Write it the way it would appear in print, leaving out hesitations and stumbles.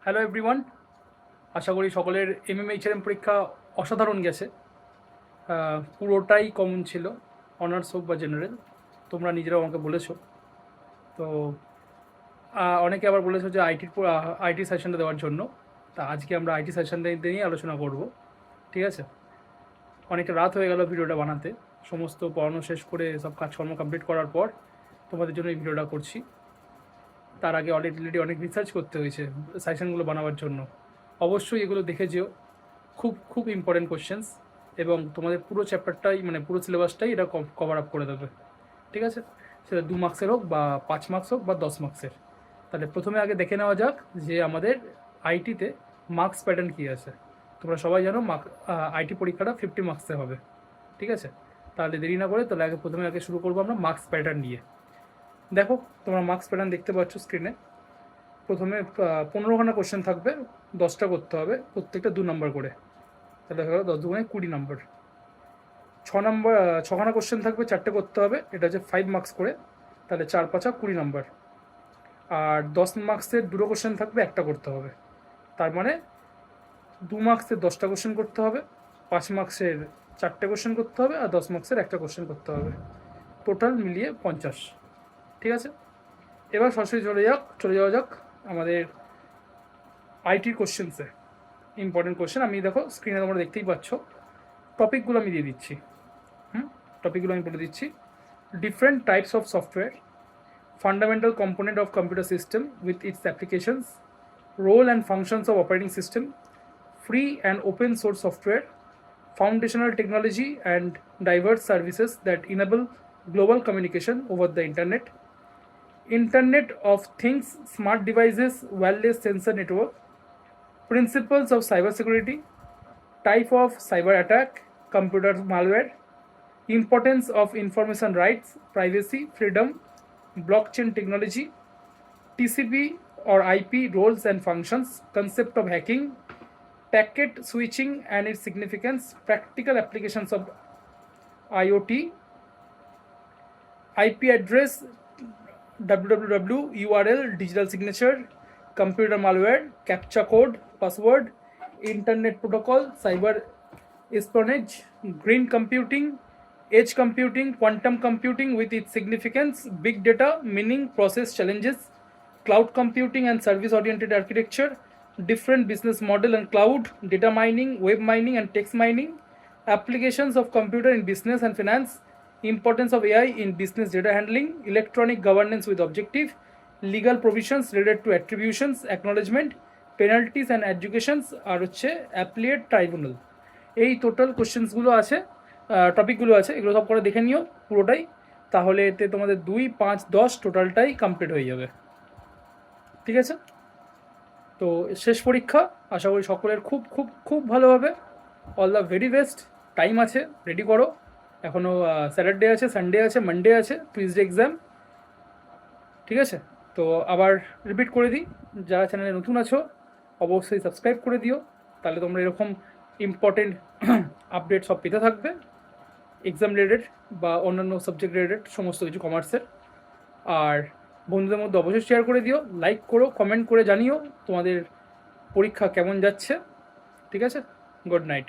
Hello everyone, আশা করি সকলের এমএমএইচআরএম পরীক্ষা অসাধারণ গেছে। পুরোটাই কমন ছিল, অনার্স হোক বা জেনারেল। তোমরা নিজেরাও আমাকে বলেছো। তো অনেকে আবার বলেছো যে আইটি সেশনটা দেওয়ার জন্য। তা আজকে আমরা আইটি সেশনটা নিয়ে আলোচনা করব, ঠিক আছে? অনেকটা রাত হয়ে গেল ভিডিওটা বানাতে। সমস্ত পড়ানো শেষ করে সব কাজকর্ম কমপ্লিট করার পর তোমাদের জন্য এই ভিডিওটা করছি। তার আগে অলরেডি অনেক রিসার্চ করতে হয়েছে সেশনগুলো বানাবার জন্য। অবশ্যই এগুলো দেখে যেও, খুব খুব ইম্পর্টেন্ট কোশ্চেন্স, এবং তোমাদের পুরো চ্যাপ্টারটাই মানে পুরো সিলেবাসটাই এটা কভার আপ করে দেবে, ঠিক আছে? সেটা 2 মার্কসের হোক বা 5 মার্কস হোক বা 10 মার্কসের। তাহলে প্রথমে আগে দেখে নেওয়া যাক যে আমাদের আইটিতে মার্কস প্যাটার্ন কী আছে। তোমরা সবাই জানো আইটি পরীক্ষাটা 50 মার্কসে হবে, ঠিক আছে? তাহলে দেরি না করে তাহলে প্রথমে শুরু করবো আমরা মার্কস প্যাটার্ন নিয়ে। দেখো, তোমরা মার্কস প্যাটার্ন দেখতে পাচ্ছ স্ক্রিনে। প্রথমে 15খানা কোশ্চেন থাকবে, 10টা করতে হবে, প্রত্যেকটা 2 নম্বর করে। তাহলে হলো 10 × 2 = 20 নম্বর। 6খানা কোশ্চেন থাকবে, 4টে করতে হবে, এটা হচ্ছে 5 মার্কস করে। তাহলে 4×5 = 20 নম্বর। আর 10 মার্কসের 2টো কোশ্চেন থাকবে, একটা করতে হবে। তার মানে 2 মার্কসের 10টা কোশ্চেন করতে হবে, 5 মার্কসের 4টে কোশ্চেন করতে হবে, আর 10 মার্কসের একটা কোশ্চেন করতে হবে। টোটাল মিলিয়ে 50, ঠিক আছে? এবার সরাসরি চলে যাওয়া যাক আমাদের আইটির কোশ্চেন্সে। ইম্পর্টেন্ট কোশ্চেন আমি দেখো স্ক্রিনে তোমরা দেখতেই পাচ্ছ। টপিকগুলো আমি দিয়ে দিচ্ছি। টপিকগুলো আমি বলে দিচ্ছি। Different types of software, fundamental component of computer system with its applications, role and functions of operating system, free and open source software, foundational technology and diverse services that enable global communication over the internet, Internet of Things, smart devices, wireless sensor network, principles of cybersecurity, type of cyber attack, computer malware, importance of information rights, privacy, freedom, blockchain technology, TCP or IP roles and functions, concept of hacking, packet switching and its significance, practical applications of IoT, IP address, www, URL, digital signature, computer malware, captcha code, password, internet protocol, cyber espionage, green computing, edge computing, quantum computing with its significance, big data, meaning, process challenges, cloud computing and service oriented architecture, different business model and cloud, data mining, web mining and text mining, applications of computer in business and finance, importance of AI in business data handling, electronic governance with objective, legal provisions related to attributions, acknowledgement, penalties and adjudications আর হচ্ছে appellate tribunal. এই total কোশ্চেন্সগুলো আছে, টপিকগুলো আছে, এগুলো সব করে দেখে নিও পুরোটাই। তাহলে এতে তোমাদের 2, 5, 10 টোটালটাই কমপ্লিট হয়ে যাবে, ঠিক আছে? তো শেষ পরীক্ষা, আশা করি সকলের খুব খুব খুব ভালো হবে। All the very best. Time আছে, রেডি করো। এখনও স্যাটারডে আছে, সানডে আছে, মানডে আছে, টুইসডে এক্সাম, ঠিক আছে? তো আবার রিপিট করে দিই, যারা চ্যানেলে নতুন আছো অবশ্যই সাবস্ক্রাইব করে দিও, তাহলে তোমরা এরকম ইম্পর্টেন্ট আপডেট সব পেতে থাকবে, এক্সাম রিলেটেড বা অন্যান্য সাবজেক্ট রিলেটেড সমস্ত কিছু কমার্সের। আর বন্ধুদের মধ্যে অবশ্যই শেয়ার করে দিও, লাইক করো, কমেন্ট করে জানিও তোমাদের পরীক্ষা কেমন যাচ্ছে, ঠিক আছে? Good night.